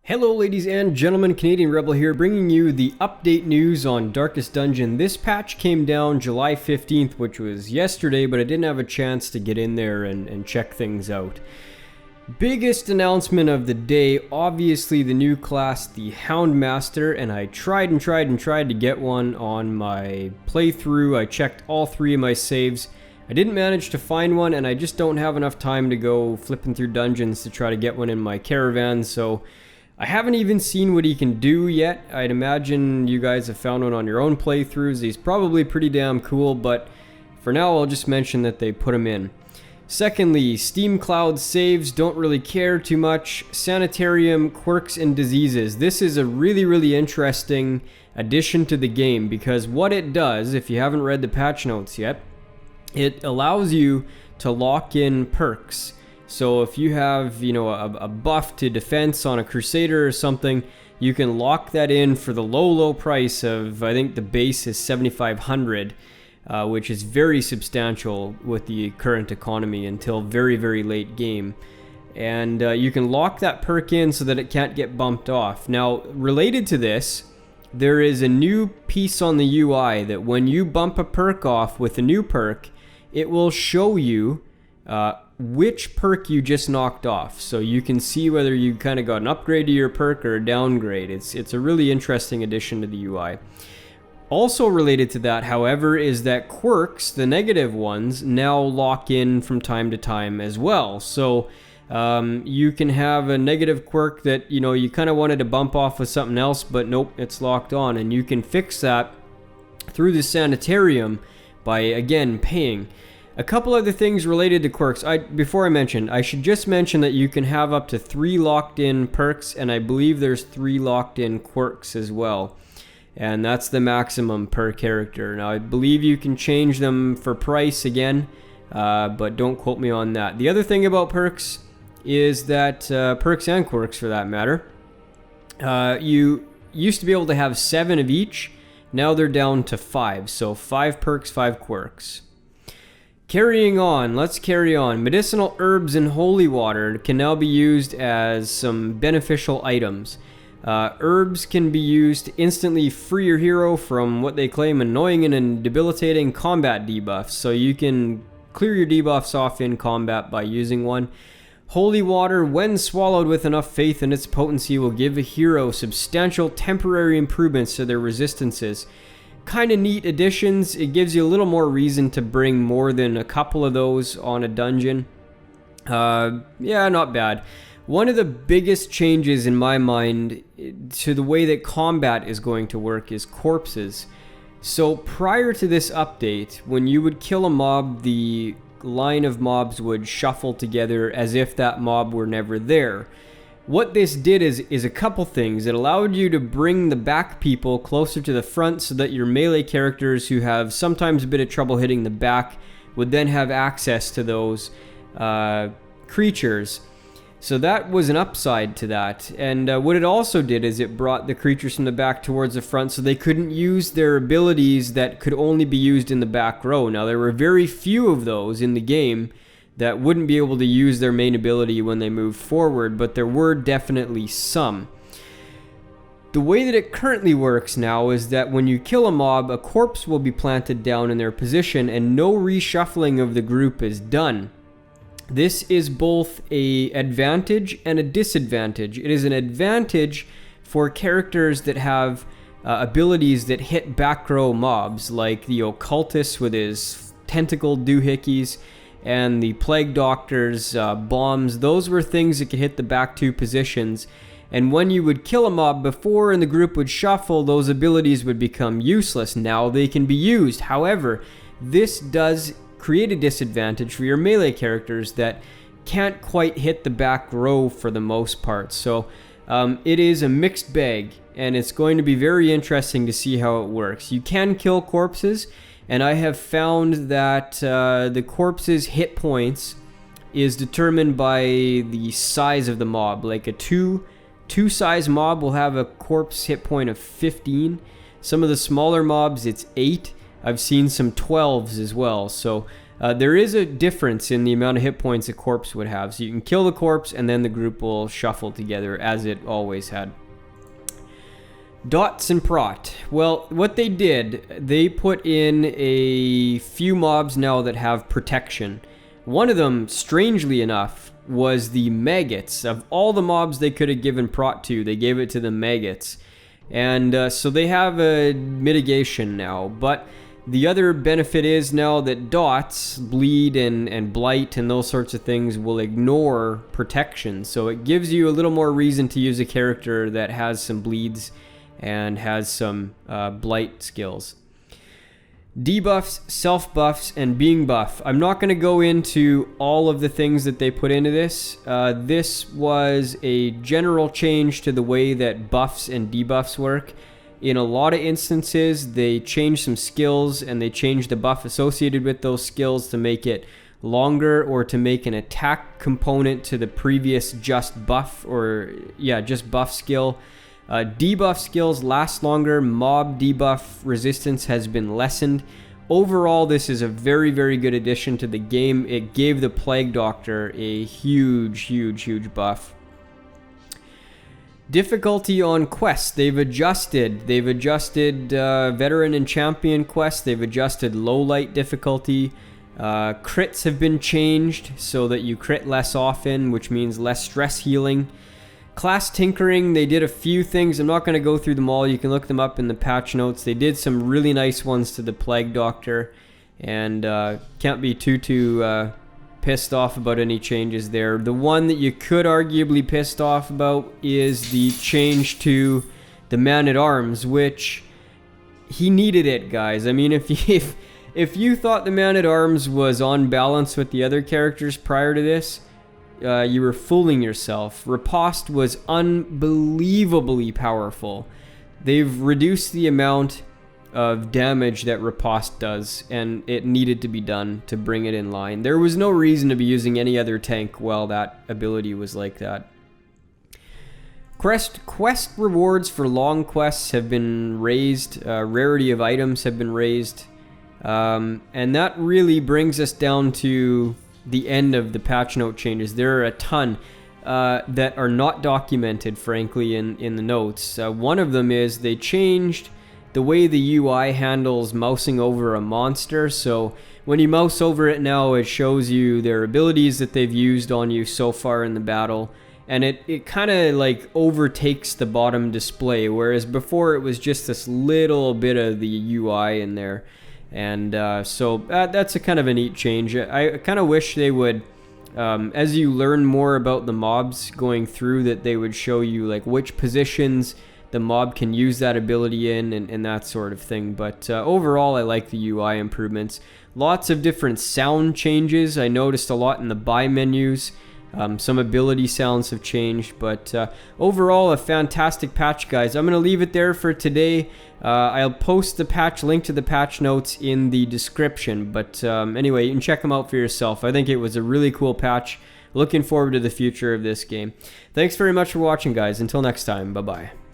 Hello ladies and gentlemen, Canadian Rebel here, bringing you the update news on Darkest Dungeon. This patch came down July 15th, which was yesterday, but I didn't have a chance to get in there and check things out. Biggest announcement of the day, obviously the new class, the Houndmaster, and I tried to get one on my playthrough. I checked all three of my saves. I didn't manage to find one, and I just don't have enough time to go flipping through dungeons to try to get one in my caravan, so I haven't even seen what he can do yet. I'd imagine you guys have found one on your own playthroughs. He's probably pretty damn cool, but for now I'll just mention that they put him in. Secondly, Steam Cloud saves, don't really care too much. Sanitarium, quirks, and diseases. This is a really interesting addition to the game because what it does, if you haven't read the patch notes yet, it allows you to lock in perks. So if you have, a buff to defense on a Crusader or something, you can lock that in for the low price of, I think the base is 7,500, which is very substantial with the current economy until very late game. And you can lock that perk in so that it can't get bumped off. Now, related to this, there is a new piece on the UI that when you bump a perk off with a new perk, it will show you which perk you just knocked off, so you can see whether you kind of got an upgrade to your perk or a downgrade. It's a really interesting addition to the UI. Also related to that, however, is that quirks, the negative ones, now lock in from time to time as well. So you can have a negative quirk that you kind of wanted to bump off with something else, but nope, it's locked on, and you can fix that through the Sanitarium by again paying. A couple other things related to quirks. Before I mention, I should just mention that you can have up to 3 locked in perks, and I believe there's 3 locked in quirks as well. And that's the maximum per character. Now I believe you can change them for price again, but don't quote me on that. The other thing about perks is that, perks and quirks for that matter, you used to be able to have 7 of each. Now they're down to 5. So 5 perks, 5 quirks. Carrying on, let's carry on. Medicinal herbs and holy water can now be used as some beneficial items. Herbs can be used to instantly free your hero from what they claim annoying and debilitating combat debuffs. So you can clear your debuffs off in combat by using one. Holy water, when swallowed with enough faith in its potency, will give a hero substantial temporary improvements to their resistances. Kind of neat additions. It gives you a little more reason to bring more than a couple of those on a dungeon. Yeah, not bad. One of the biggest changes in my mind to the way that combat is going to work is corpses. So prior to this update, when you would kill a mob, the line of mobs would shuffle together as if that mob were never there. What this did is a couple things. It allowed you to bring the back people closer to the front so that your melee characters who have sometimes a bit of trouble hitting the back would then have access to those creatures. So that was an upside to that. And what it also did is it brought the creatures from the back towards the front so they couldn't use their abilities that could only be used in the back row. Now there were very few of those in the game that wouldn't be able to use their main ability when they moved forward, but there were definitely some. The way that it currently works now is that when you kill a mob, a corpse will be planted down in their position and no reshuffling of the group is done. This is both an advantage and a disadvantage. It is an advantage for characters that have abilities that hit back row mobs, like the occultist with his tentacle doohickeys, and the plague doctor's bombs. Those were things that could hit the back 2 positions. And when you would kill a mob before and the group would shuffle, those abilities would become useless. Now they can be used. However, this does create a disadvantage for your melee characters that can't quite hit the back row for the most part. So it is a mixed bag, and it's going to be very interesting to see how it works. You can kill corpses, and I have found that the corpse's hit points is determined by the size of the mob. Like a two size mob will have a corpse hit point of 15. Some of the smaller mobs, it's 8. I've seen some 12s as well. So There is a difference in the amount of hit points a corpse would have. So you can kill the corpse and then the group will shuffle together as it always had. Dots and Prot. Well, what they did, they put in a few mobs now that have protection. One of them, strangely enough, was the maggots. Of all the mobs they could have given Prot to, they gave it to the maggots. And so they have a mitigation now. But the other benefit is now that dots, bleed and blight and those sorts of things will ignore protection. So it gives you a little more reason to use a character that has some bleeds and has some blight skills. Debuffs, self-buffs, and being buff. I'm not going to go into all of the things that they put into this. This was a general change to the way that buffs and debuffs work. In a lot of instances, they changed some skills and they changed the buff associated with those skills to make it longer or to make an attack component to the previous just buff skill. Debuff skills last longer. Mob debuff resistance has been lessened. Overall, this is a very, very good addition to the game. It gave the Plague Doctor a huge buff. Difficulty on quests. They've adjusted veteran and champion quests. They've adjusted low light difficulty. Crits have been changed so that you crit less often, which means less stress healing. Class tinkering, they did a few things. I'm not going to go through them all. You can look them up in the patch notes. They did some really nice ones to the Plague Doctor, and can't be too pissed off about any changes there. The one that you could arguably pissed off about is the change to the Man-at-Arms, which he needed it, guys. I mean, if you thought the Man-at-Arms was on balance with the other characters prior to this, you were fooling yourself. Riposte was unbelievably powerful. They've reduced the amount of damage that Riposte does, and it needed to be done to bring it in line. There was no reason to be using any other tank while that ability was like that. Quest rewards for long quests have been raised. Rarity of items have been raised. And that really brings us down to the end of the patch note changes. There are a ton that are not documented, frankly, in the notes. One of them is they changed the way the UI handles mousing over a monster. So when you mouse over it now, it shows you their abilities that they've used on you so far in the battle. And it kind of like overtakes the bottom display, whereas before it was just this little bit of the UI in there. And so that's a kind of a neat change. I kind of wish they would, as you learn more about the mobs going through, that they would show you like which positions the mob can use that ability in and that sort of thing. But overall, I like the UI improvements. Lots of different sound changes. I noticed a lot in the buy menus. Some ability sounds have changed, but overall a fantastic patch, guys. I'm going to leave it there for today. I'll post the patch, link to the patch notes in the description, but anyway, you can check them out for yourself. I think it was a really cool patch. Looking forward to the future of this game. Thanks very much for watching, guys. Until next time, bye-bye.